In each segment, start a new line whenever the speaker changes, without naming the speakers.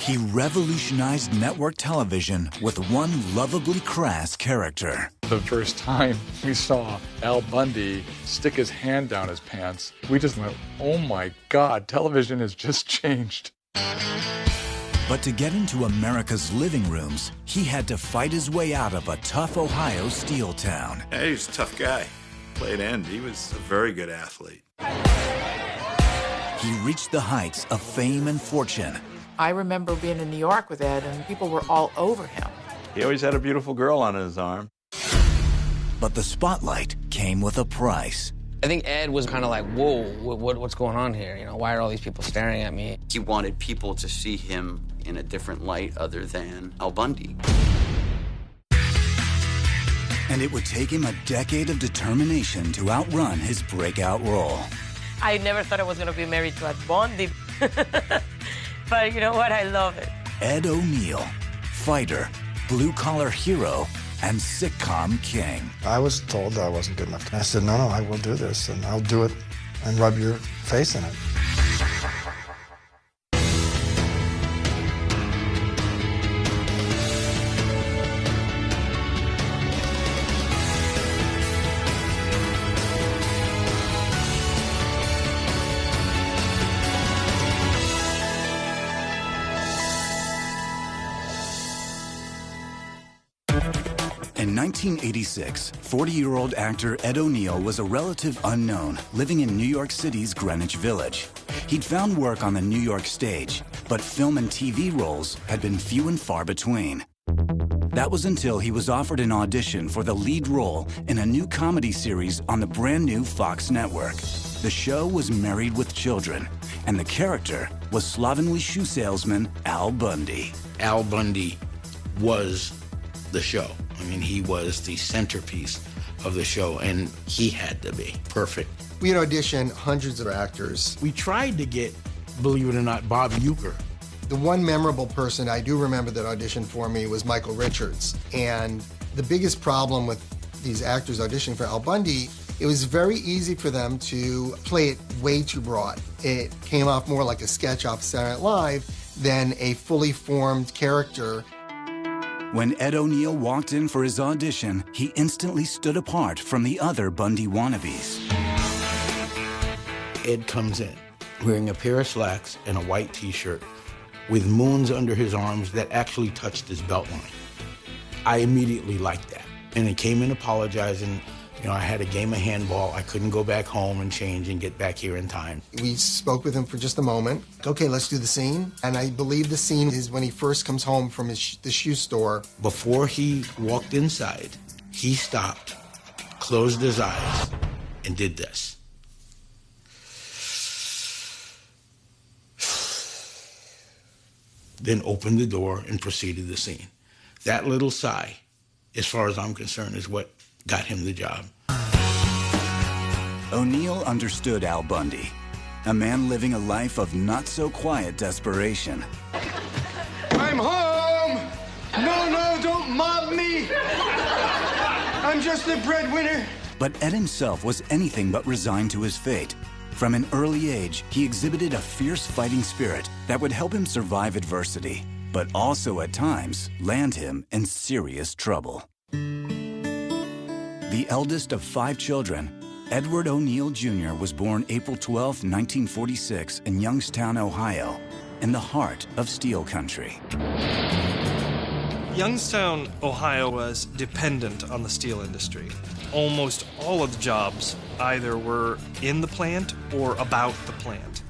He revolutionized network television with one lovably crass character.
The first time we saw Al Bundy stick his hand down his pants, we just went, oh my God, television has just changed.
But to get into America's living rooms, he had to fight his way out of a tough Ohio steel town.
Hey, he was a tough guy. Played end. He was a very good athlete.
He reached the heights of fame and fortune.
I remember being in New York with Ed, and people were all over him.
He always had a beautiful girl on his arm.
But the spotlight came with a price.
I think Ed was kind of like, whoa, what's going on here? You know, why are all these people staring at me?
He wanted people to see him in a different light other than Al Bundy.
And it would take him a decade of determination to outrun his breakout role.
I never thought I was going to be married to Ed Bundy. But you know what? I love it.
Ed O'Neill, fighter, blue-collar hero, and sitcom king.
I was told I wasn't good enough. I said, no, I will do this, and I'll do it and rub your face in it.
In 1986, 40-year-old actor Ed O'Neill was a relative unknown living in New York City's Greenwich Village. He'd found work on the New York stage, but film and TV roles had been few and far between. That was until he was offered an audition for the lead role in a new comedy series on the brand new Fox network. The show was Married with Children, and the character was slovenly shoe salesman Al Bundy.
Al Bundy was the show. I mean, he was the centerpiece of the show, and he had to be perfect.
We had auditioned hundreds of actors.
We tried to get, believe it or not, Bob Uecker.
The one memorable person I do remember that auditioned for me was Michael Richards. And the biggest problem with these actors auditioning for Al Bundy, it was very easy for them to play it way too broad. It came off more like a sketch off Saturday Night Live than a fully formed character.
When Ed O'Neill walked in for his audition, he instantly stood apart from the other Bundy wannabes.
Ed comes in wearing a pair of slacks and a white T-shirt with moons under his arms that actually touched his belt line. I immediately liked that. And he came in apologizing. You know, I had a game of handball. I couldn't go back home and change and get back here in time.
We spoke with him for just a moment. Okay, let's do the scene. And I believe the scene is when he first comes home from the shoe store.
Before he walked inside, he stopped, closed his eyes, and did this. Then opened the door and proceeded the scene. That little sigh, as far as I'm concerned, is what got him the job.
O'Neill understood Al Bundy, a man living a life of not-so-quiet desperation.
I'm home! No, don't mob me! I'm just the breadwinner.
But Ed himself was anything but resigned to his fate. From an early age, he exhibited a fierce fighting spirit that would help him survive adversity, but also at times land him in serious trouble. The eldest of 5 children, Edward O'Neill Jr. was born April 12, 1946 in Youngstown, Ohio, in the heart of steel country.
Youngstown, Ohio was dependent on the steel industry. Almost all of the jobs either were in the plant or about the plant.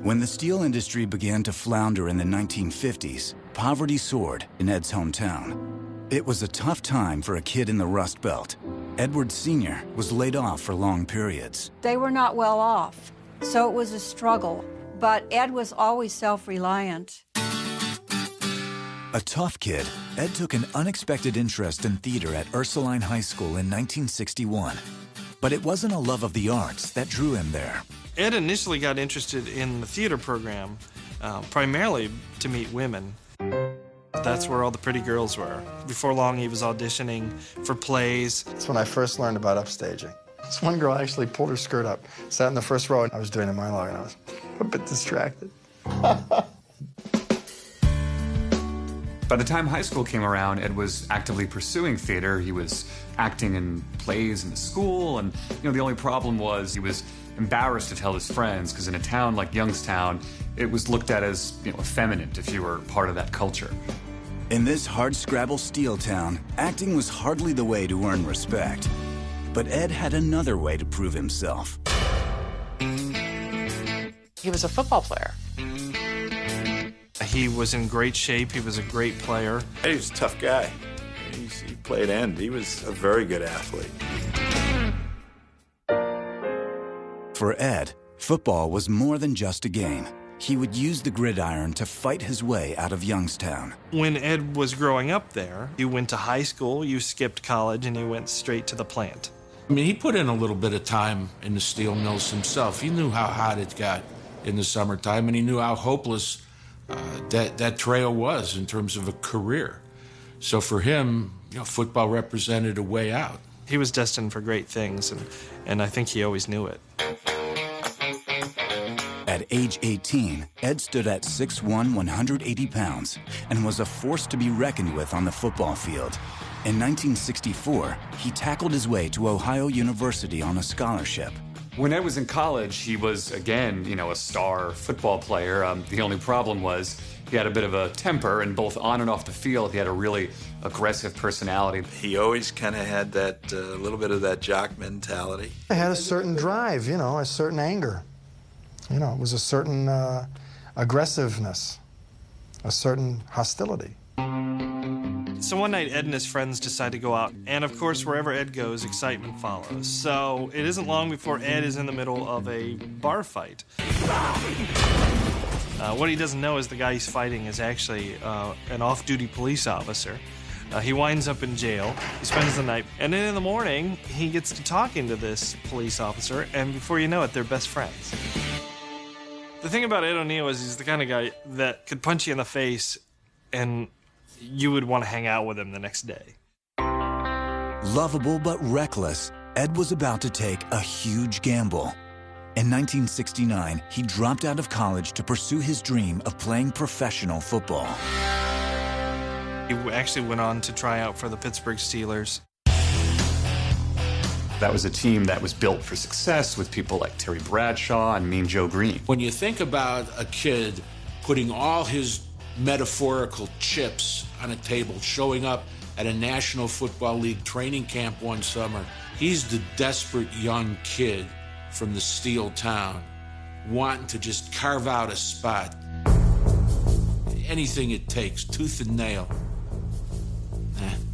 When the steel industry began to flounder in the 1950s, poverty soared in Ed's hometown. It was a tough time for a kid in the Rust Belt. Edward Sr. was laid off for long periods.
They were not well off, so it was a struggle. But Ed was always self-reliant.
A tough kid, Ed took an unexpected interest in theater at Ursuline High School in 1961. But it wasn't a love of the arts that drew him there.
Ed initially got interested in the theater program, primarily to meet women. That's where all the pretty girls were. Before long, he was auditioning for plays.
That's when I first learned about upstaging. This one girl actually pulled her skirt up, sat in the first row, and I was doing a monologue, and I was a bit distracted.
By the time high school came around, Ed was actively pursuing theater. He was acting in plays in the school, and the only problem was he was embarrassed to tell his friends, because in a town like Youngstown, it was looked at as effeminate if you were part of that culture.
In this hardscrabble steel town, acting was hardly the way to earn respect. But Ed had another way to prove himself.
He was a football player.
He was in great shape. He was a great player.
He was a tough guy. He played end. He was a very good athlete.
For Ed, football was more than just a game. He would use the gridiron to fight his way out of Youngstown.
When Ed was growing up there, you went to high school, you skipped college, and you went straight to the plant.
I mean, he put in a little bit of time in the steel mills himself. He knew how hot it got in the summertime, and he knew how hopeless that trail was in terms of a career. So for him, football represented a way out.
He was destined for great things, and I think he always knew it.
At age 18, Ed stood at 6'1", 180 pounds, and was a force to be reckoned with on the football field. In 1964, he tackled his way to Ohio University on a scholarship.
When Ed was in college, he was, again, a star football player. The only problem was he had a bit of a temper, and both on and off the field, he had a really aggressive personality.
He always kind of had that little bit of that jock mentality.
I had a certain drive, a certain anger. It was a certain aggressiveness, a certain hostility.
So one night, Ed and his friends decide to go out, and of course, wherever Ed goes, excitement follows. So it isn't long before Ed is in the middle of a bar fight. What he doesn't know is the guy he's fighting is actually an off-duty police officer. He winds up in jail. He spends the night, and then in the morning, he gets to talking to this police officer, and before you know it, they're best friends. The thing about Ed O'Neill is he's the kind of guy that could punch you in the face, and you would want to hang out with him the next day.
Lovable but reckless, Ed was about to take a huge gamble. In 1969, he dropped out of college to pursue his dream of playing professional football.
He actually went on to try out for the Pittsburgh Steelers.
That was a team that was built for success with people like Terry Bradshaw and Mean Joe Green.
When you think about a kid putting all his metaphorical chips on a table, showing up at a National Football League training camp one summer, he's the desperate young kid from the steel town, wanting to just carve out a spot. Anything it takes, tooth and nail.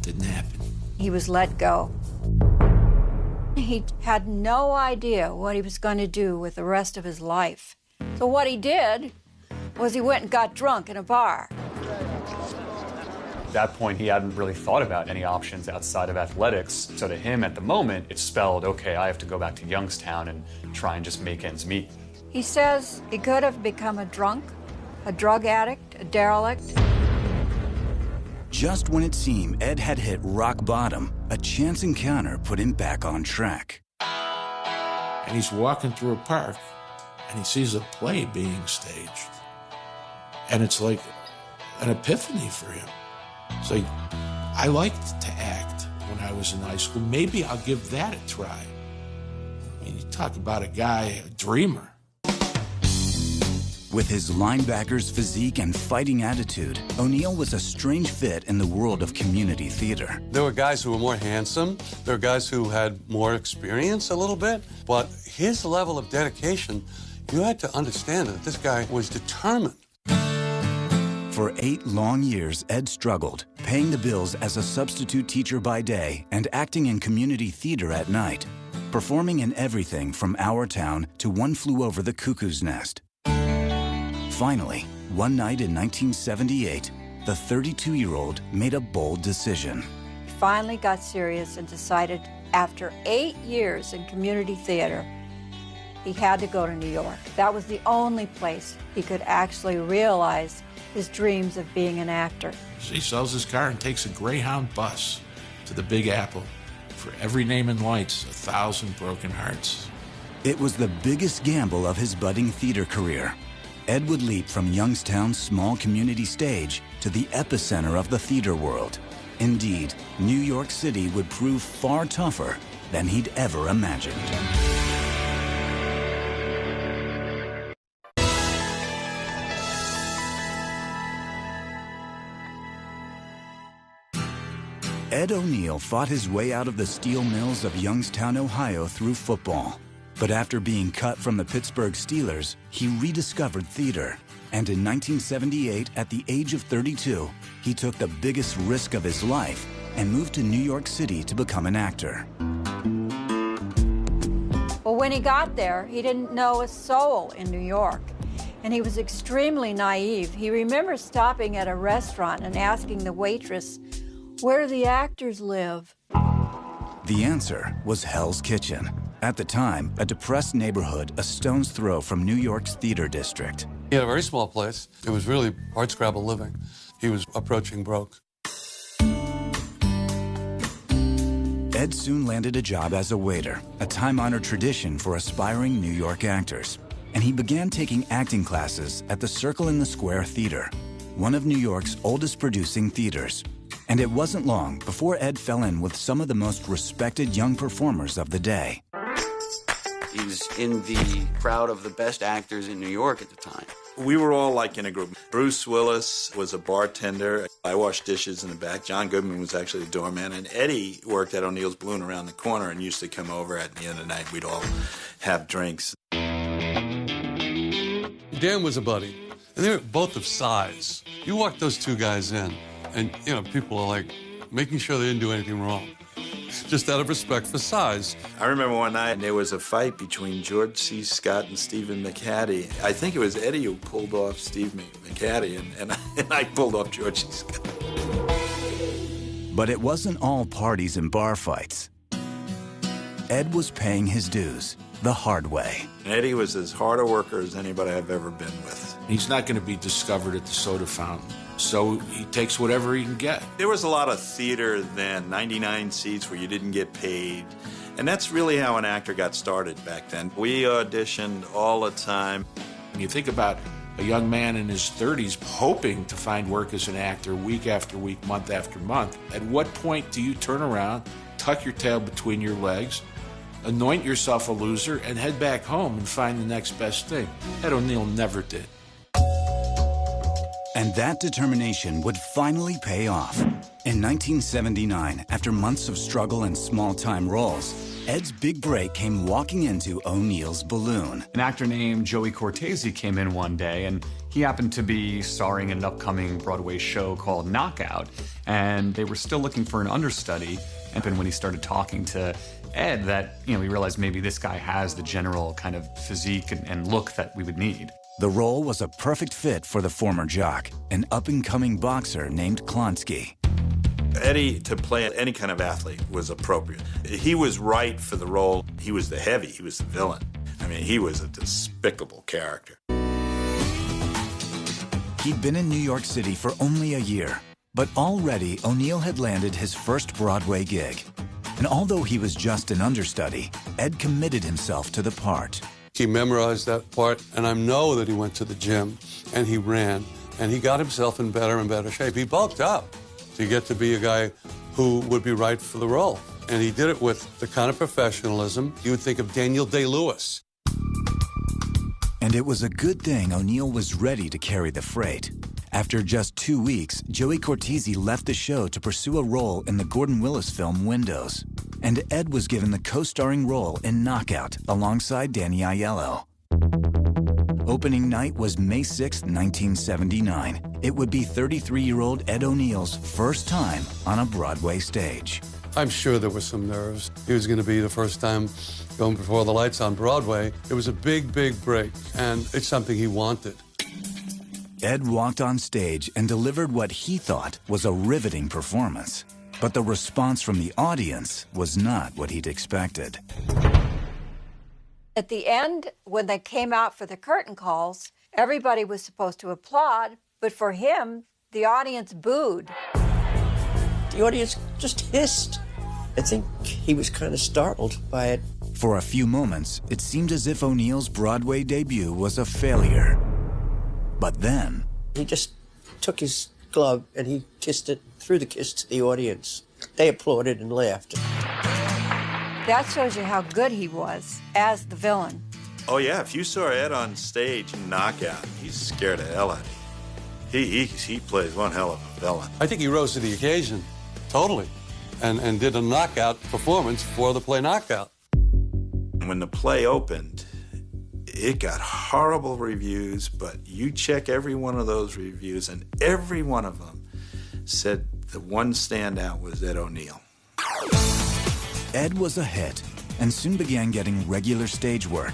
Didn't happen.
He was let go. He had no idea what he was going to do with the rest of his life. So what he did was he went and got drunk in a bar.
At that point, he hadn't really thought about any options outside of athletics. So to him, at the moment, it spelled, okay, I have to go back to Youngstown and try and just make ends meet.
He says he could have become a drunk, a drug addict, a derelict.
Just when it seemed Ed had hit rock bottom, a chance encounter put him back on track.
And he's walking through a park, and he sees a play being staged. And it's like an epiphany for him. It's like, I liked to act when I was in high school. Maybe I'll give that a try. I mean, you talk about a guy, a dreamer.
With his linebacker's physique and fighting attitude, O'Neill was a strange fit in the world of community theater.
There were guys who were more handsome. There were guys who had more experience a little bit. But his level of dedication, you had to understand that this guy was determined.
For 8 long years, Ed struggled, paying the bills as a substitute teacher by day and acting in community theater at night, performing in everything from Our Town to One Flew Over the Cuckoo's Nest. Finally, one night in 1978, the 32-year-old made a bold decision.
He finally got serious and decided, after 8 years in community theater, he had to go to New York. That was the only place he could actually realize his dreams of being an actor.
He sells his car and takes a Greyhound bus to the Big Apple. For every name in lights, 1,000 broken hearts.
It was the biggest gamble of his budding theater career. Ed would leap from Youngstown's small community stage to the epicenter of the theater world. Indeed, New York City would prove far tougher than he'd ever imagined. Ed O'Neill fought his way out of the steel mills of Youngstown, Ohio through football. But after being cut from the Pittsburgh Steelers, he rediscovered theater. And in 1978, at the age of 32, he took the biggest risk of his life and moved to New York City to become an actor.
Well, when he got there, he didn't know a soul in New York, and he was extremely naive. He remembers stopping at a restaurant and asking the waitress, "Where do the actors live?"
The answer was Hell's Kitchen. At the time, a depressed neighborhood a stone's throw from New York's theater district.
He had a very small place. It was really hardscrabble living. He was approaching broke.
Ed soon landed a job as a waiter, a time-honored tradition for aspiring New York actors. And he began taking acting classes at the Circle in the Square Theater, one of New York's oldest producing theaters. And it wasn't long before Ed fell in with some of the most respected young performers of the day.
He's in the crowd of the best actors in New York at the time.
We were all like in a group. Bruce Willis was a bartender. I washed dishes in the back. John Goodman was actually the doorman. And Eddie worked at O'Neill's Balloon around the corner and used to come over at the end of the night. We'd all have drinks.
Dan was a buddy, and they were both of size. You walk those two guys in, and, people are like making sure they didn't do anything wrong, just out of respect for size.
I remember one night there was a fight between George C. Scott and Stephen McHattie. I think it was Eddie who pulled off Steve McHattie, and I pulled off George C. Scott.
But it wasn't all parties and bar fights. Ed was paying his dues the hard way.
Eddie was as hard a worker as anybody I've ever been with.
He's not going to be discovered at the soda fountain, so he takes whatever he can get.
There was a lot of theater then, 99 seats where you didn't get paid. And that's really how an actor got started back then. We auditioned all the time.
When you think about a young man in his 30s hoping to find work as an actor week after week, month after month, at what point do you turn around, tuck your tail between your legs, anoint yourself a loser, and head back home and find the next best thing? Ed O'Neill never did.
And that determination would finally pay off. In 1979, after months of struggle and small-time roles, Ed's big break came walking into O'Neill's Balloon.
An actor named Joey Cortese came in one day, and he happened to be starring in an upcoming Broadway show called Knockout, and they were still looking for an understudy. And then when he started talking to Ed, that, we realized maybe this guy has the general kind of physique and look that we would need.
The role was a perfect fit for the former jock, an up-and-coming boxer named Klonsky.
Eddie, to play any kind of athlete, was appropriate. He was right for the role. He was the heavy, he was the villain. I mean, he was a despicable character.
He'd been in New York City for only a year, but already O'Neill had landed his first Broadway gig. And although he was just an understudy, Ed committed himself to the part.
He memorized that part, and I know that he went to the gym, and he ran, and he got himself in better and better shape. He bulked up to get to be a guy who would be right for the role. And he did it with the kind of professionalism you would think of Daniel Day-Lewis.
And it was a good thing O'Neill was ready to carry the freight. After just 2 weeks, Joey Cortese left the show to pursue a role in the Gordon Willis film Windows. And Ed was given the co-starring role in Knockout alongside Danny Aiello. Opening night was May 6, 1979. It would be 33-year-old Ed O'Neill's first time on a Broadway stage.
I'm sure there were some nerves. It was going to be the first time going before the lights on Broadway. It was a big, big break, and it's something he wanted.
Ed walked on stage and delivered what he thought was a riveting performance. But the response from the audience was not what he'd expected.
At the end, when they came out for the curtain calls, everybody was supposed to applaud, but for him, the audience booed.
The audience just hissed. I think he was kind of startled by it.
For a few moments, it seemed as if O'Neill's Broadway debut was a failure. But then...
He just took his glove and he kissed it, threw the kiss to the audience. They applauded and laughed.
That shows you how good he was as the villain.
Oh, yeah, if you saw Ed on stage in Knockout, he's scared the hell out of you. He plays one hell of a villain.
I think he rose to the occasion, totally, and did a knockout performance for the play Knockout.
When the play opened, it got horrible reviews, but you check every one of those reviews, and every one of them said the one standout was Ed O'Neill.
Ed was a hit and soon began getting regular stage work.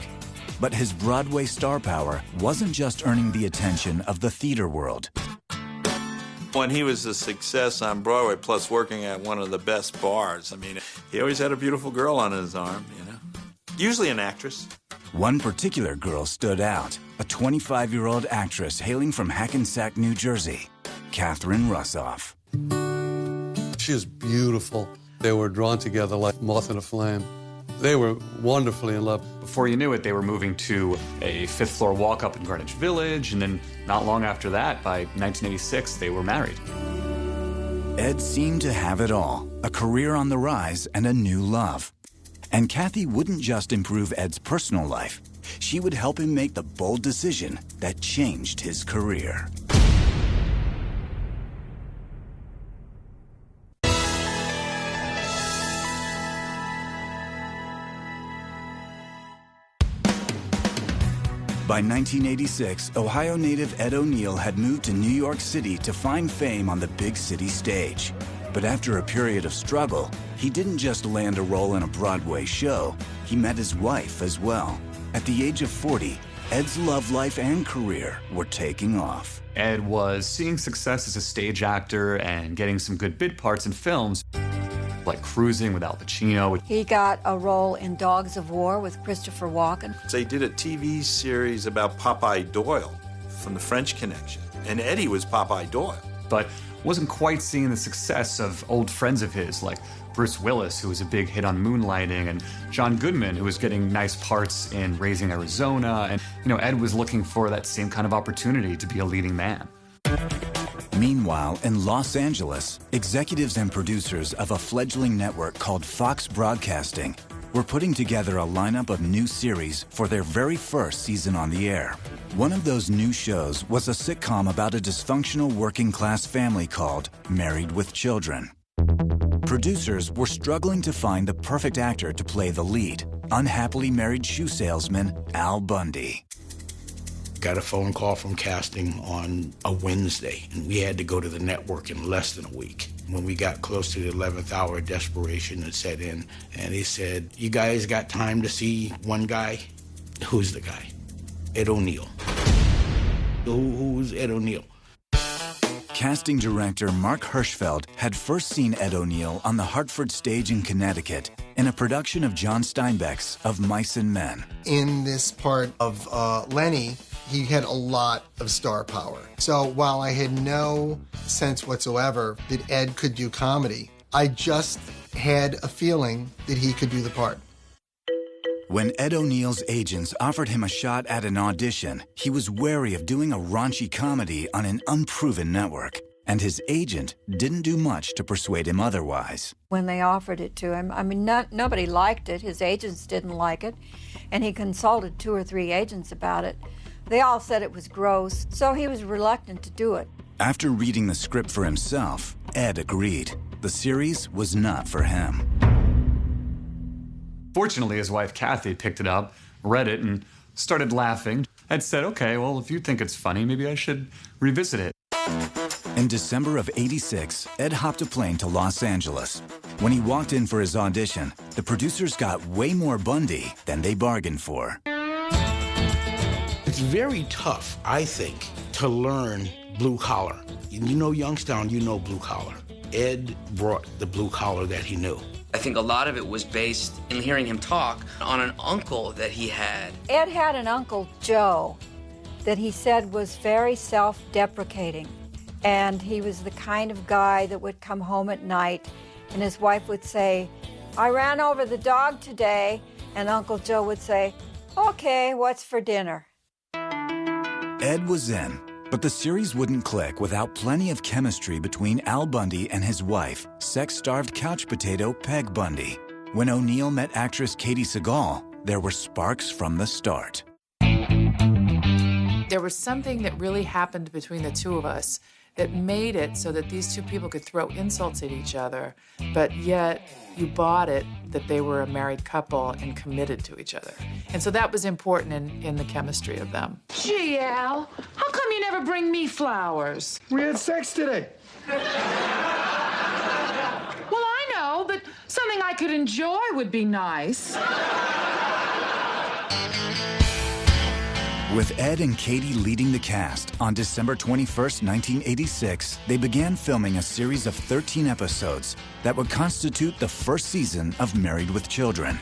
But his Broadway star power wasn't just earning the attention of the theater world.
When he was a success on Broadway, plus working at one of the best bars, I mean, he always had a beautiful girl on his arm, you know. Usually an actress.
One particular girl stood out, a 25-year-old actress hailing from Hackensack, New Jersey, Catherine Russoff.
She was beautiful. They were drawn together like moth and a flame. They were wonderfully in love.
Before you knew it, they were moving to a fifth-floor walk-up in Greenwich Village, and then not long after that, by 1986, they were married.
Ed seemed to have it all, a career on the rise and a new love. And Kathy wouldn't just improve Ed's personal life. She would help him make the bold decision that changed his career. By 1986, Ohio native Ed O'Neill had moved to New York City to find fame on the big city stage. But after a period of struggle, he didn't just land a role in a Broadway show, he met his wife as well. At the age of 40, Ed's love life and career were taking off.
Ed was seeing success as a stage actor and getting some good bit parts in films, like Cruising with Al Pacino.
He got a role in Dogs of War with Christopher Walken.
They did a TV series about Popeye Doyle from the French Connection, and Eddie was Popeye Doyle.
But wasn't quite seeing the success of old friends of his, like Bruce Willis, who was a big hit on Moonlighting, and John Goodman, who was getting nice parts in Raising Arizona. And, Ed was looking for that same kind of opportunity to be a leading man.
Meanwhile, in Los Angeles, executives and producers of a fledgling network called Fox Broadcasting were putting together a lineup of new series for their very first season on the air. One of those new shows was a sitcom about a dysfunctional working-class family called Married with Children. Producers were struggling to find the perfect actor to play the lead, unhappily married shoe salesman Al Bundy.
Got a phone call from casting on a Wednesday, and we had to go to the network in less than a week. When we got close to the 11th hour, desperation had set in, and they said, "You guys got time to see one guy?" Who's the guy? Ed O'Neill. Who's Ed O'Neill?
Casting director Mark Hirschfeld had first seen Ed O'Neill on the Hartford stage in Connecticut in a production of John Steinbeck's Of Mice and Men.
In this part of Lenny, he had a lot of star power. So while I had no sense whatsoever that Ed could do comedy, I just had a feeling that he could do the part.
When Ed O'Neill's agents offered him a shot at an audition, he was wary of doing a raunchy comedy on an unproven network. And his agent didn't do much to persuade him otherwise.
When they offered it to him, nobody liked it. His agents didn't like it. And he consulted 2 or 3 agents about it. They all said it was gross, so he was reluctant to do it.
After reading the script for himself, Ed agreed. The series was not for him.
Fortunately, his wife Kathy picked it up, read it, and started laughing. Ed said, "Okay, well, if you think it's funny, maybe I should revisit it."
In December of '86, Ed hopped a plane to Los Angeles. When he walked in for his audition, the producers got way more Bundy than they bargained for.
It's very tough, I think, to learn blue collar. You know Youngstown, you know blue collar. Ed brought the blue collar that he knew.
I think a lot of it was based in hearing him talk on an uncle that he had.
Ed had an Uncle Joe that he said was very self-deprecating. And he was the kind of guy that would come home at night and his wife would say, "I ran over the dog today." And Uncle Joe would say, "Okay, what's for dinner?"
Ed was in, But the series wouldn't click without plenty of chemistry between Al Bundy and his wife, sex-starved couch potato Peg Bundy. When O'Neill met actress Katie Sagal, there were sparks from the start.
There was something that really happened between the two of us that made it so that these two people could throw insults at each other, but yet you bought it that they were a married couple and committed to each other. And so that was important in the chemistry of them.
Gee, Al, how come you never bring me flowers?
We had sex today.
Well, I know, but something I could enjoy would be nice.
With Ed and Katie leading the cast, on December 21st, 1986, they began filming a series of 13 episodes that would constitute the first season of Married with Children.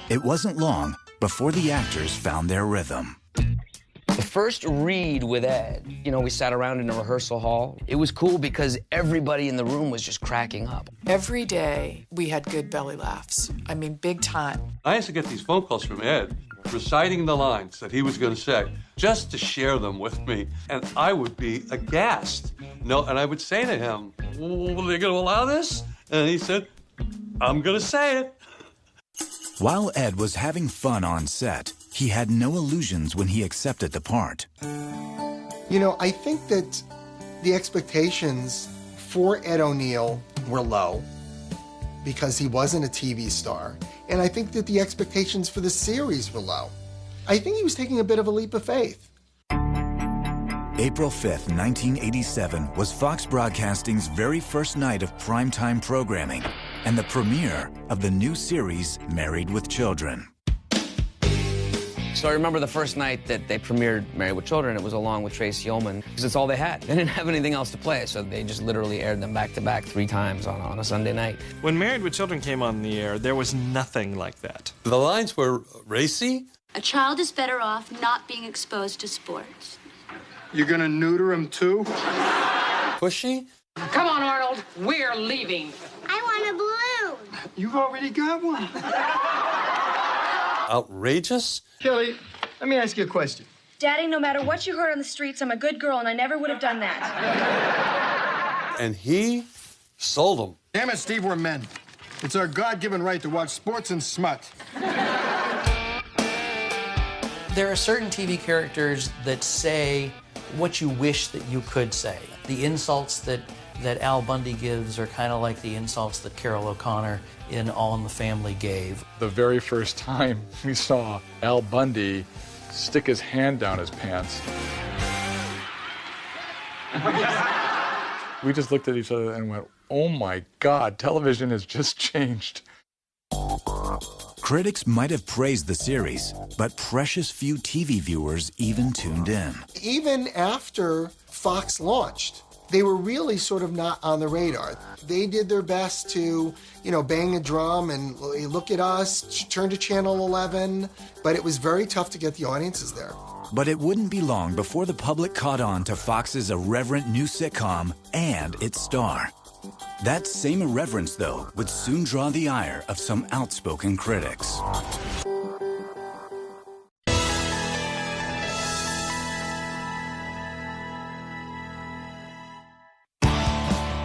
It wasn't long before the actors found their rhythm.
The first read with Ed, we sat around in a rehearsal hall. It was cool because everybody in the room was just cracking up.
Every day, we had good belly laughs. I mean, big time.
I used to get these phone calls from Ed reciting the lines that he was going to say just to share them with me, and I would be aghast. And I would say to him, well, are they going to allow this? And he said, I'm going to say it.
While Ed was having fun on set, he had no illusions when he accepted the part.
I think that the expectations for Ed O'Neill were low because he wasn't a TV star. And I think that the expectations for the series were low. I think he was taking a bit of a leap of faith.
April 5th, 1987 was Fox Broadcasting's very first night of primetime programming and the premiere of the new series Married with Children.
So I remember the first night that they premiered Married with Children, it was along with Tracy Ullman, because it's all they had. They didn't have anything else to play, so they just literally aired them back-to-back 3 times on a Sunday night.
When Married with Children came on the air, there was nothing like that.
The lines were racy.
A child is better off not being exposed to sports.
You're gonna neuter him too?
Pushy.
Come on, Arnold, we're leaving.
I want a balloon.
You've already got one.
Outrageous.
Kelly, let me ask you a question.
Daddy, no matter what you heard on the streets, I'm a good girl, and I never would have done that.
And he sold them.
Damn it, Steve, we're men. It's our God-given right to watch sports and smut.
There are certain TV characters that say what you wish that you could say. The insults that Al Bundy gives are kind of like the insults that Carol O'Connor in All in the Family gave.
The very first time we saw Al Bundy stick his hand down his pants, we just looked at each other and went, oh my God, television has just changed.
Critics might have praised the series, but precious few TV viewers even tuned in.
Even after Fox launched, they were really sort of not on the radar. They did their best to, bang a drum and look at us, turn to Channel 11, but it was very tough to get the audiences there.
But it wouldn't be long before the public caught on to Fox's irreverent new sitcom and its star. That same irreverence, though, would soon draw the ire of some outspoken critics.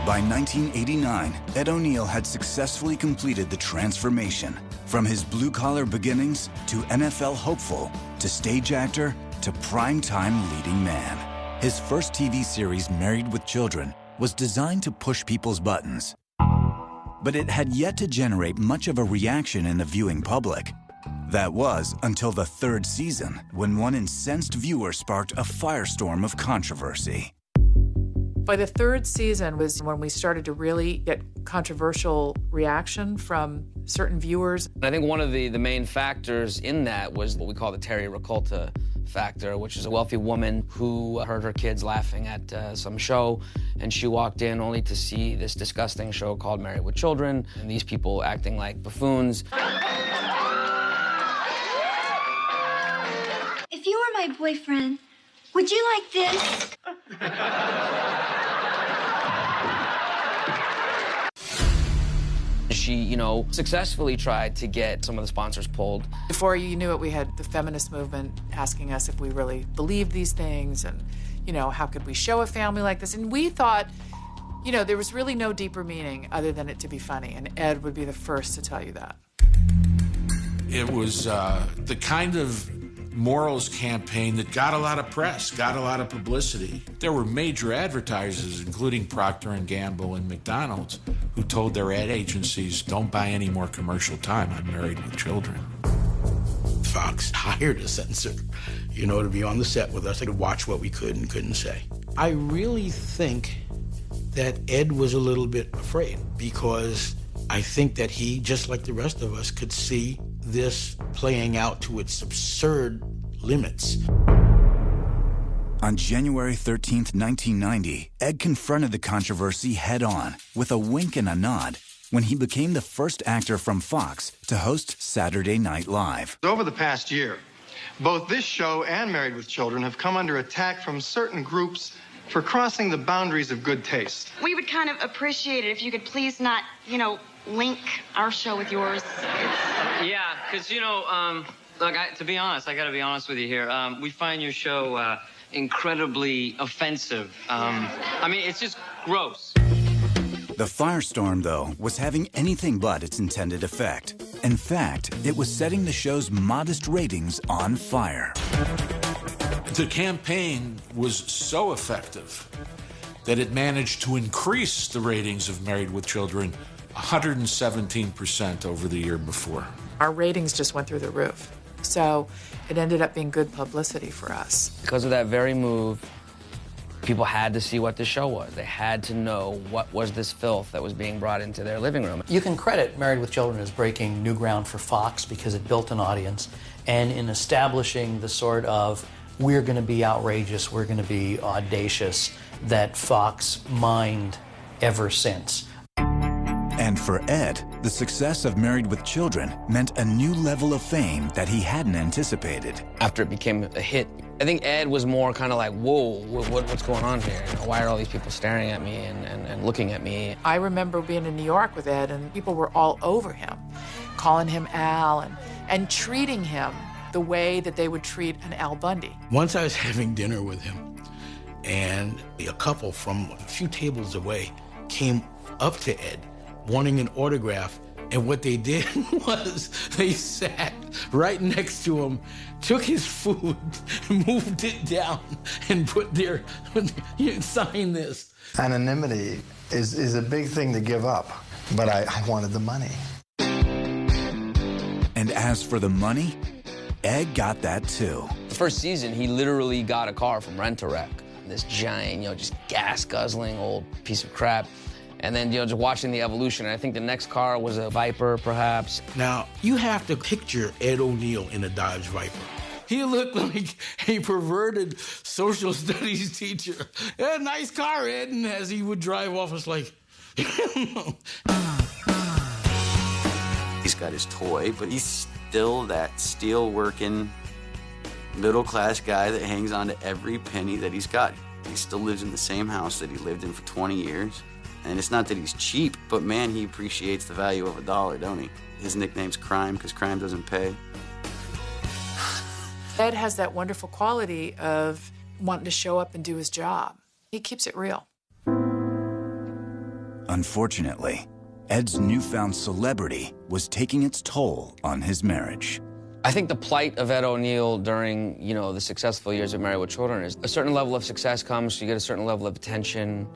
By 1989, Ed O'Neill had successfully completed the transformation from his blue-collar beginnings to NFL hopeful to stage actor to primetime leading man. His first TV series, Married with Children, was designed to push people's buttons. But it had yet to generate much of a reaction in the viewing public. That was until the 3rd season, when one incensed viewer sparked a firestorm of controversy.
By the 3rd season was when we started to really get controversial reaction from certain viewers.
I think one of the main factors in that was what we call the Terry Ricolta factor, which is a wealthy woman who heard her kids laughing at some show, and she walked in only to see this disgusting show called Married with Children, and these people acting like buffoons.
If you were my boyfriend, would you like this?
she, you know, successfully tried to get some of the sponsors pulled.
Before you knew it, we had the feminist movement asking us if we really believed these things and, you know, how could we show a family like this? And we thought, you know, there was really no deeper meaning other than it to be funny, and Ed would be the first to tell you that.
It was the kind of morals campaign that got a lot of press, got a lot of publicity. There were major advertisers, including Procter & Gamble and McDonald's, who told their ad agencies, don't buy any more commercial time on Married with Children.
Fox hired a censor, you know, to be on the set with us. They could watch what we could and couldn't say. I really think that Ed was a little bit afraid because I think that he, just like the rest of us, could see this playing out to its absurd limits.
On January 13th, 1990, Ed confronted the controversy head-on with a wink and a nod when he became the first actor from Fox to host Saturday Night Live.
Over the past year, both this show and Married with Children have come under attack from certain groups for crossing the boundaries of good taste.
We would kind of appreciate it if you could please not, you know, link our show with yours.
Yeah, because, you know, look, to be honest, I got to be honest with you here. We find your show incredibly offensive. I mean, it's just gross.
The firestorm, though, was having anything but its intended effect. In fact, it was setting the show's modest ratings on fire.
The campaign was so effective that it managed to increase the ratings of Married with Children 117% over the year before.
Our ratings just went through the roof. So it ended up being good publicity for us.
Because of that very move, people had to see what the show was. They had to know what was this filth that was being brought into their living room.
You can credit Married with Children as breaking new ground for Fox because it built an audience, and in establishing the sort of we're going to be outrageous, we're going to be audacious that Fox mined ever since.
And for Ed, the success of Married with Children meant a new level of fame that he hadn't anticipated.
After it became a hit, I think Ed was more kind of like, whoa, what's going on here? You know, why are all these people staring at me and looking at me?
I remember being in New York with Ed, and people were all over him, calling him Al and treating him the way that they would treat an Al Bundy.
Once I was having dinner with him, and a couple from a few tables away came up to Ed wanting an autograph, and what they did was they sat right next to him, took his food, moved it down, and put their, sign this.
Anonymity is a big thing to give up, but I wanted the money.
And as for the money, Ed got that too.
The first season, he literally got a car from Rent-A-Wreck. This giant, you know, just gas-guzzling old piece of crap. And then, you know, just watching the evolution. And I think the next car was a Viper, perhaps.
Now, you have to picture Ed O'Neill in a Dodge Viper. He looked like a perverted social studies teacher. Yeah, nice car, Ed. And as he would drive off, it's like,
He's got his toy, but he's still that steel-working, middle-class guy that hangs on to every penny that he's got. He still lives in the same house that he lived in for 20 years. And it's not that he's cheap, but man, he appreciates the value of a dollar, don't he? His nickname's Crime, because crime doesn't pay.
Ed has that wonderful quality of wanting to show up and do his job. He keeps it real.
Unfortunately, Ed's newfound celebrity was taking its toll on his marriage.
I think the plight of Ed O'Neill during, you know, the successful years of Married with Children is a certain level of success comes, you get a certain level of attention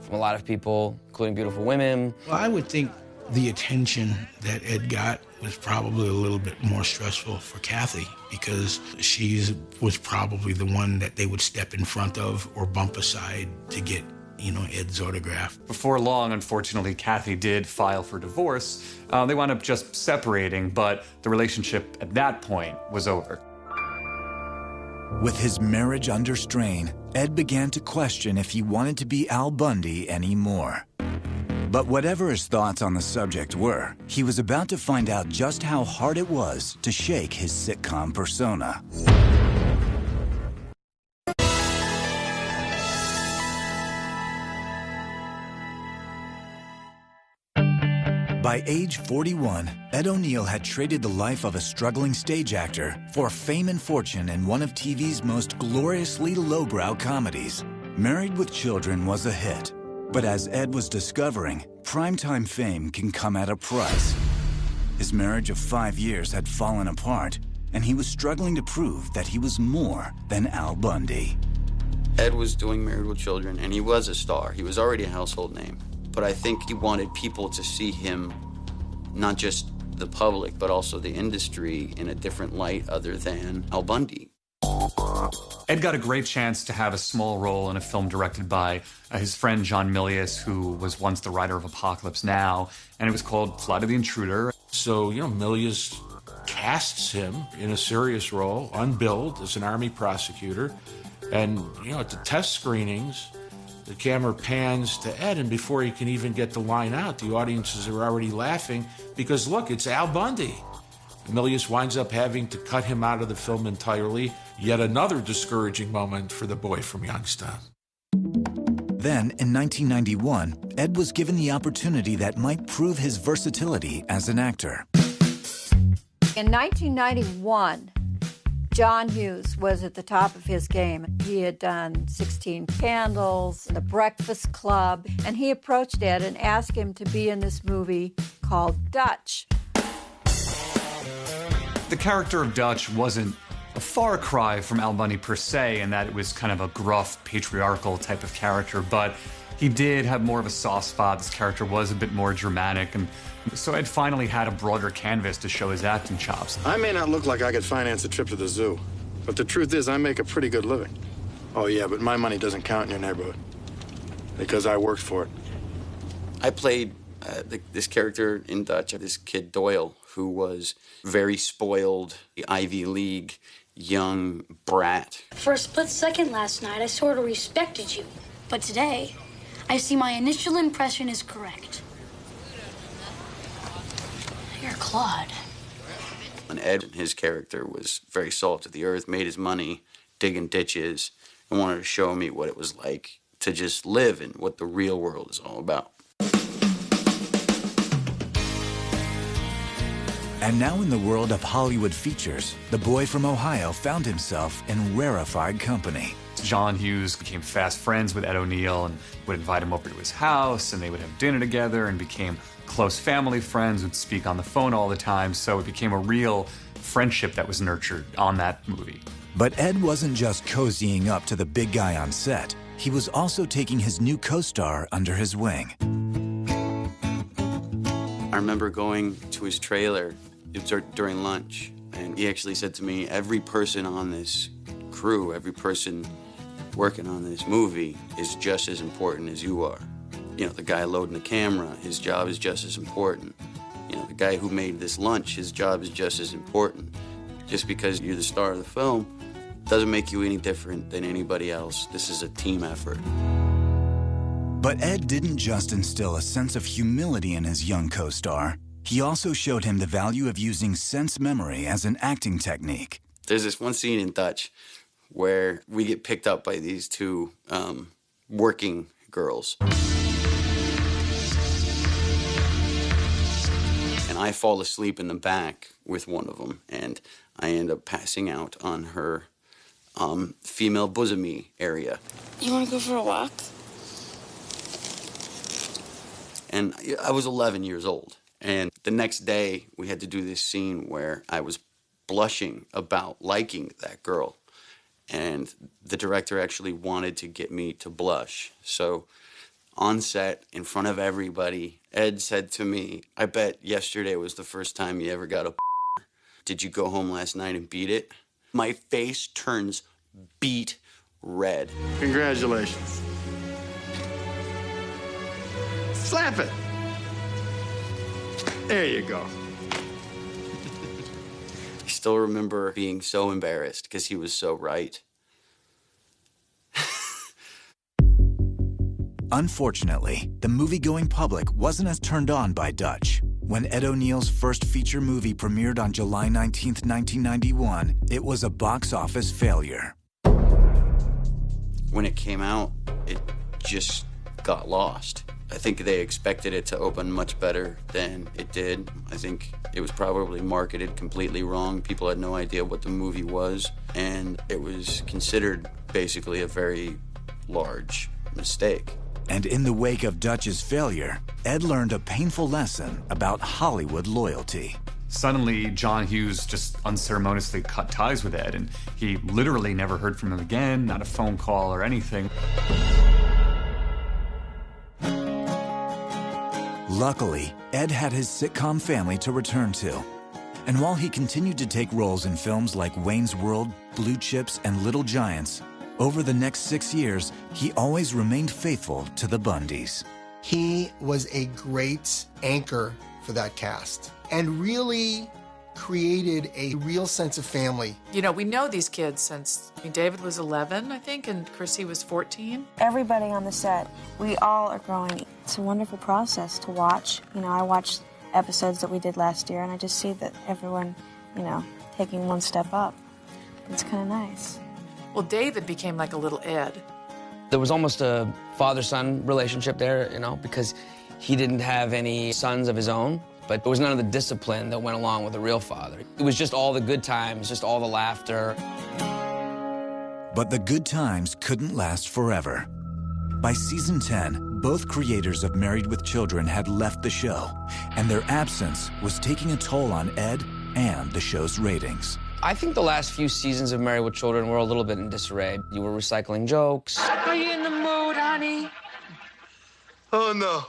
from a lot of people, including beautiful women.
Well, I would think the attention that Ed got was probably a little bit more stressful for Kathy because she was probably the one that they would step in front of or bump aside to get, you know, Ed's autograph.
Before long, unfortunately, Kathy did file for divorce. They wound up just separating, but the relationship at that point was over.
With his marriage under strain, Ed began to question if he wanted to be Al Bundy anymore. But whatever his thoughts on the subject were, he was about to find out just how hard it was to shake his sitcom persona. By age 41, Ed O'Neill had traded the life of a struggling stage actor for fame and fortune in one of TV's most gloriously lowbrow comedies. Married with Children was a hit, but as Ed was discovering, primetime fame can come at a price. His marriage of 5 years had fallen apart, and he was struggling to prove that he was more than Al Bundy.
Ed was doing Married with Children, and he was a star. He was already a household name. But I think he wanted people to see him, not just the public, but also the industry, in a different light other than Al Bundy.
Ed got a great chance to have a small role in a film directed by his friend John Milius, who was once the writer of Apocalypse Now, and it was called Flight of the Intruder.
So, Milius casts him in a serious role, unbilled, as an Army prosecutor. And, at the test screenings, the camera pans to Ed, and before he can even get the line out, the audiences are already laughing because, look, it's Al Bundy. Milius winds up having to cut him out of the film entirely. Yet another discouraging moment for the boy from Youngstown.
Then, in 1991, Ed was given the opportunity that might prove his versatility as an actor.
In 1991, John Hughes was at the top of his game. He had done 16 Candles, The Breakfast Club, and he approached Ed and asked him to be in this movie called Dutch.
The character of Dutch wasn't a far cry from Al Bundy per se, in that it was kind of a gruff, patriarchal type of character, but he did have more of a soft spot. This character was a bit more dramatic, and so Ed finally had a broader canvas to show his acting chops.
I may not look like I could finance a trip to the zoo, but the truth is I make a pretty good living. Oh yeah, but my money doesn't count in your neighborhood, because I worked for it.
I played this character in Dutch, this kid Doyle, who was very spoiled, the Ivy League young brat.
For a split second last night, I sort of respected you. But today, I see my initial impression is correct. You're Claude.
And Ed, his character, was very salt of the earth, made his money digging ditches, and wanted to show me what it was like to just live and what the real world is all about.
And now in the world of Hollywood features, the boy from Ohio found himself in rarefied company.
John Hughes became fast friends with Ed O'Neill and would invite him over to his house, and they would have dinner together and became close family friends, would speak on the phone all the time, so it became a real friendship that was nurtured on that movie.
But Ed wasn't just cozying up to the big guy on set. He was also taking his new co-star under his wing.
I remember going to his trailer during lunch, and he actually said to me, every person on this crew, every person working on this movie is just as important as you are. The guy loading the camera, his job is just as important. The guy who made this lunch, his job is just as important. Just because you're the star of the film doesn't make you any different than anybody else. This is a team effort.
But Ed didn't just instill a sense of humility in his young co-star. He also showed him the value of using sense memory as an acting technique.
There's this one scene in Dutch where we get picked up by these two working girls. And I fall asleep in the back with one of them, and I end up passing out on her female bosomy area.
You want to go for a walk?
And I was 11 years old. And the next day, we had to do this scene where I was blushing about liking that girl. And the director actually wanted to get me to blush. So on set, in front of everybody, Ed said to me, I bet yesterday was the first time you ever got a Did you go home last night and beat it? My face turns beet red.
Congratulations. Slap it. There you go.
I still remember being so embarrassed because he was so right.
Unfortunately, the movie-going public wasn't as turned on by Dutch. When Ed O'Neill's first feature movie premiered on July 19th, 1991, it was a box office failure.
When it came out, it just got lost. I think they expected it to open much better than it did. I think it was probably marketed completely wrong. People had no idea what the movie was, and it was considered basically a very large mistake.
And in the wake of Dutch's failure, Ed learned a painful lesson about Hollywood loyalty.
Suddenly, John Hughes just unceremoniously cut ties with Ed, and he literally never heard from him again, not a phone call or anything.
Luckily, Ed had his sitcom family to return to. And while he continued to take roles in films like Wayne's World, Blue Chips, and Little Giants, over the next 6 years, he always remained faithful to the Bundys.
He was a great anchor for that cast and really created a real sense of family.
You know, we know these kids since David was 11, I think, and Chrissy was 14.
Everybody on the set, we all are growing. It's a wonderful process to watch. You know, I watched episodes that we did last year, and I just see that everyone, you know, taking one step up. It's kind of nice.
Well, David became like a little Ed.
There was almost a father-son relationship there, you know, because he didn't have any sons of his own, but there was none of the discipline that went along with a real father. It was just all the good times, just all the laughter.
But the good times couldn't last forever. By season 10, both creators of Married with Children had left the show, and their absence was taking a toll on Ed and the show's ratings.
I think the last few seasons of Married with Children were a little bit in disarray. You were recycling jokes.
Are you in the mood, honey?
Oh, no.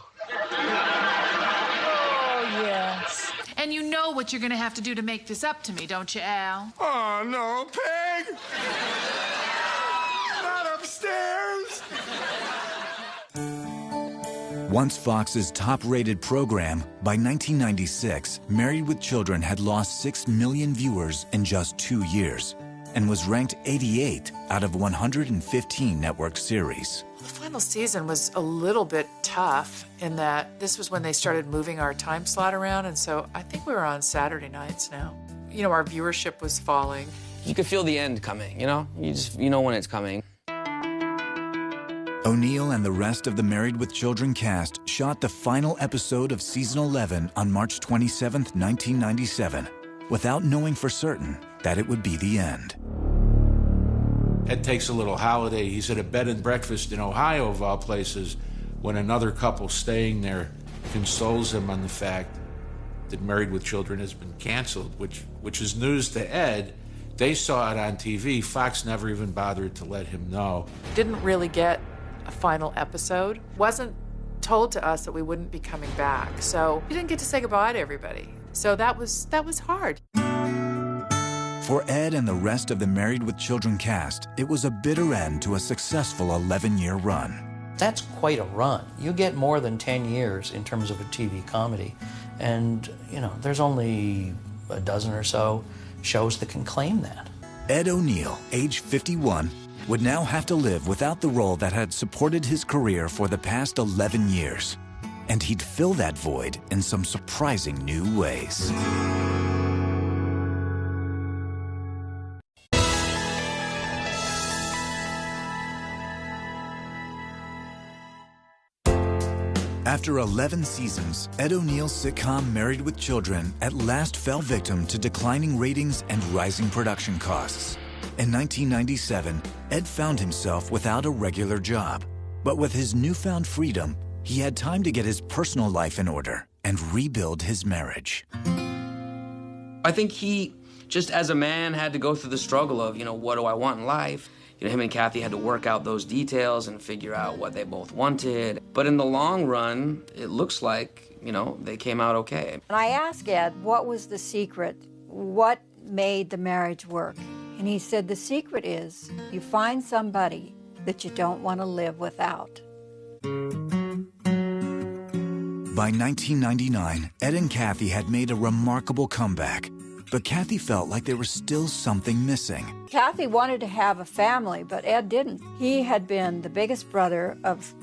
Oh, yes. And you know what you're going to have to do to make this up to me, don't you, Al?
Oh, no, Peg! Not upstairs!
Once Fox's top-rated program, by 1996, Married with Children had lost 6 million viewers in just 2 years and was ranked 88 out of 115 network series.
The final season was a little bit tough in that this was when they started moving our time slot around, and so I think we were on Saturday nights now. You know, our viewership was falling.
You could feel the end coming, you know? You know when it's coming.
O'Neill and the rest of the Married with Children cast shot the final episode of season 11 on March 27, 1997, without knowing for certain that it would be the end.
Ed takes a little holiday. He's at a bed and breakfast in Ohio, of all places, when another couple staying there consoles him on the fact that Married with Children has been canceled, which is news to Ed. They saw it on TV. Fox never even bothered to let him know.
Didn't really get a final episode. Wasn't told to us that we wouldn't be coming back. So we didn't get to say goodbye to everybody. So that was hard.
For Ed and the rest of the Married with Children cast, it was a bitter end to a successful 11-year run.
That's quite a run. You get more than 10 years in terms of a TV comedy. And, you know, there's only a dozen or so shows that can claim that.
Ed O'Neill, age 51, would now have to live without the role that had supported his career for the past 11 years. And he'd fill that void in some surprising new ways. After 11 seasons, Ed O'Neill's sitcom Married with Children at last fell victim to declining ratings and rising production costs. In 1997, Ed found himself without a regular job. But with his newfound freedom, he had time to get his personal life in order and rebuild his marriage.
I think he, just as a man, had to go through the struggle of, you know, what do I want in life? You know, him and Kathy had to work out those details and figure out what they both wanted. But in the long run, it looks like, you know, they came out okay.
And I asked Ed, what was the secret? What made the marriage work? And he said, the secret is you find somebody that you don't want to live without.
By 1999, Ed and Kathy had made a remarkable comeback. But Kathy felt like there was still something missing.
Kathy wanted to have a family, but Ed didn't. He had been the biggest brother of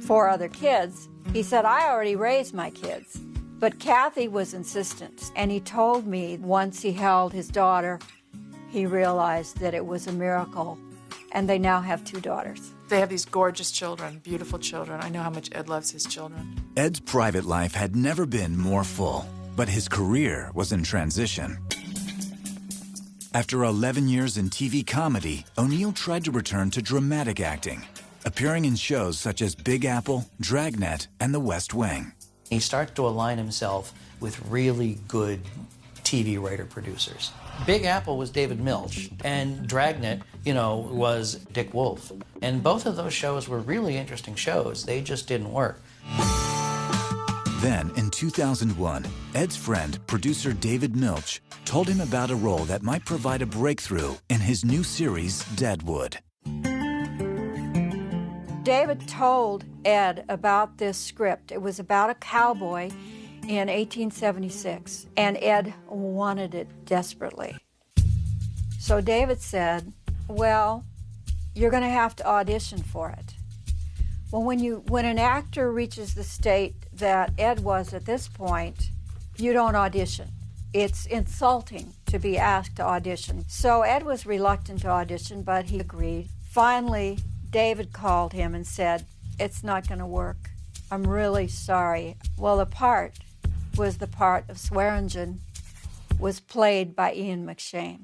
4 other kids. He said, I already raised my kids. But Kathy was insistent, and he told me once he held his daughter, he realized that it was a miracle, and they now have 2 daughters.
They have these gorgeous children, beautiful children. I know how much Ed loves his children.
Ed's private life had never been more full, but his career was in transition. After 11 years in TV comedy, O'Neill tried to return to dramatic acting, appearing in shows such as Big Apple, Dragnet, and The West Wing.
He started to align himself with really good TV writer-producers. Big Apple was David Milch, and Dragnet, was Dick Wolf. And both of those shows were really interesting shows. They just didn't work.
Then, in 2001, Ed's friend, producer David Milch, told him about a role that might provide a breakthrough in his new series, Deadwood.
David told Ed about this script. It was about a cowboy in 1876, and Ed wanted it desperately. So David said, well, you're going to have to audition for it. Well, when an actor reaches the state that Ed was at this point, you don't audition. It's insulting to be asked to audition. So Ed was reluctant to audition, but he agreed. Finally, David called him and said, it's not going to work. I'm really sorry. Well, the part was the part of Swearingen, was played by Ian McShane.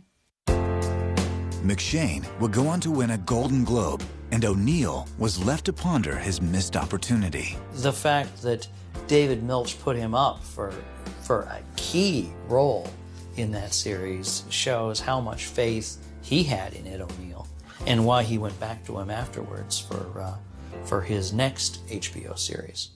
McShane would go on to win a Golden Globe, and O'Neill was left to ponder his missed opportunity.
The fact that David Milch put him up for a key role in that series shows how much faith he had in Ed O'Neill, and why he went back to him afterwards for his next HBO series.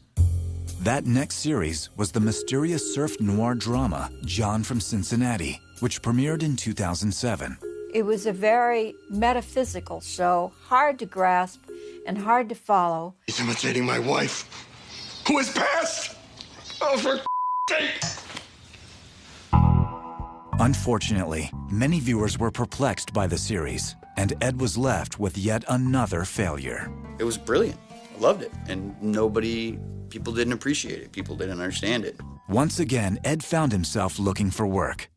That next series was the mysterious surf noir drama John from Cincinnati, which premiered in 2007.
It was a very metaphysical show, hard to grasp and hard to follow.
He's imitating my wife, who has passed. Oh, for sake!
Unfortunately, many viewers were perplexed by the series, and Ed was left with yet another failure.
It was brilliant. I loved it. And people didn't appreciate it. People didn't understand it.
Once again, Ed found himself looking for work.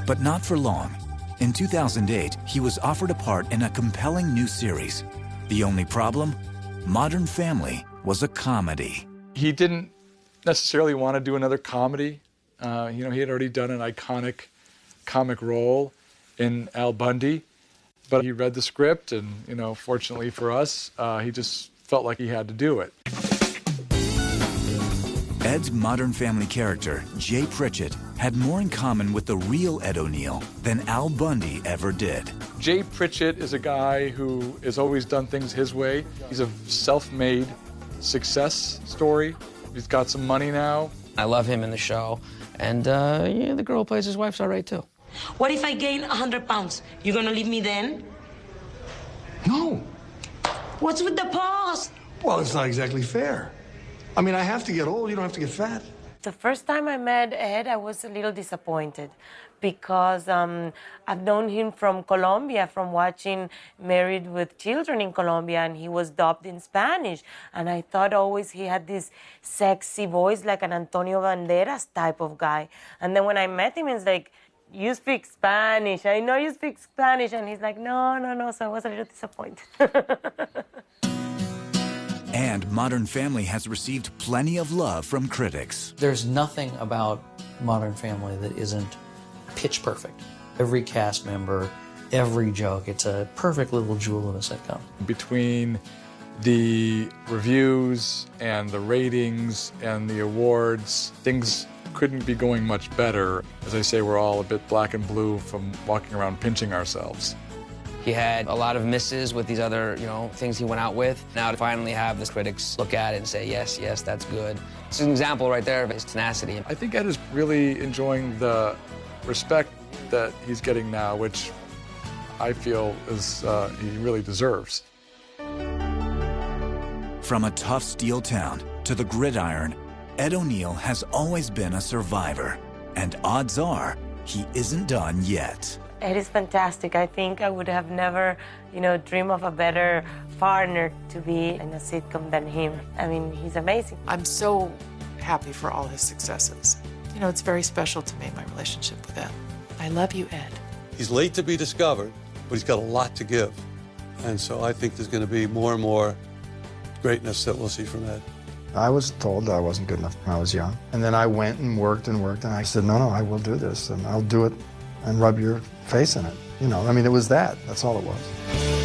But not for long. In 2008, he was offered a part in a compelling new series. The only problem? Modern Family was a comedy.
He didn't necessarily want to do another comedy. He had already done an iconic comic role in Al Bundy, but he read the script, and fortunately for us, he just felt like he had to do it.
Ed's Modern Family character, Jay Pritchett, had more in common with the real Ed O'Neill than Al Bundy ever did.
Jay Pritchett is a guy who has always done things his way. He's a self-made success story. He's got some money now.
I love him in the show, and the girl who plays his wife's all right too.
What if I gain 100 pounds? You gonna leave me then?
No.
What's with the pause?
Well, it's not exactly fair. I mean, I have to get old. You don't have to get fat.
The first time I met Ed, I was a little disappointed because I've known him from Colombia, from watching Married with Children in Colombia, and he was dubbed in Spanish. And I thought always he had this sexy voice, like an Antonio Banderas type of guy. And then when I met him, it's like, you speak Spanish. I know you speak Spanish. And he's like, no. So I was a little disappointed.
And Modern Family has received plenty of love from critics.
There's nothing about Modern Family that isn't pitch perfect. Every cast member, every joke, it's a perfect little jewel of a sitcom.
Between the reviews and the ratings and the awards, things couldn't be going much better. As I say, we're all a bit black and blue from walking around pinching ourselves.
He had a lot of misses with these other, things he went out with. Now to finally have the critics look at it and say, yes, that's good. It's an example right there of his tenacity.
I think Ed is really enjoying the respect that he's getting now, which I feel is he really deserves.
From a tough steel town to the gridiron, Ed O'Neill has always been a survivor. And odds are, he isn't done yet.
Ed is fantastic. I think I would have never, dreamed of a better partner to be in a sitcom than him. I mean, he's amazing.
I'm so happy for all his successes. It's very special to me, my relationship with Ed. I love you, Ed.
He's late to be discovered, but he's got a lot to give. And so I think there's going to be more and more greatness that we'll see from Ed.
I was told that I wasn't good enough when I was young. And then I went and worked, and I said, no, I will do this, and I'll do it and rub your face in it. You know, I mean, it was that. That's all it was.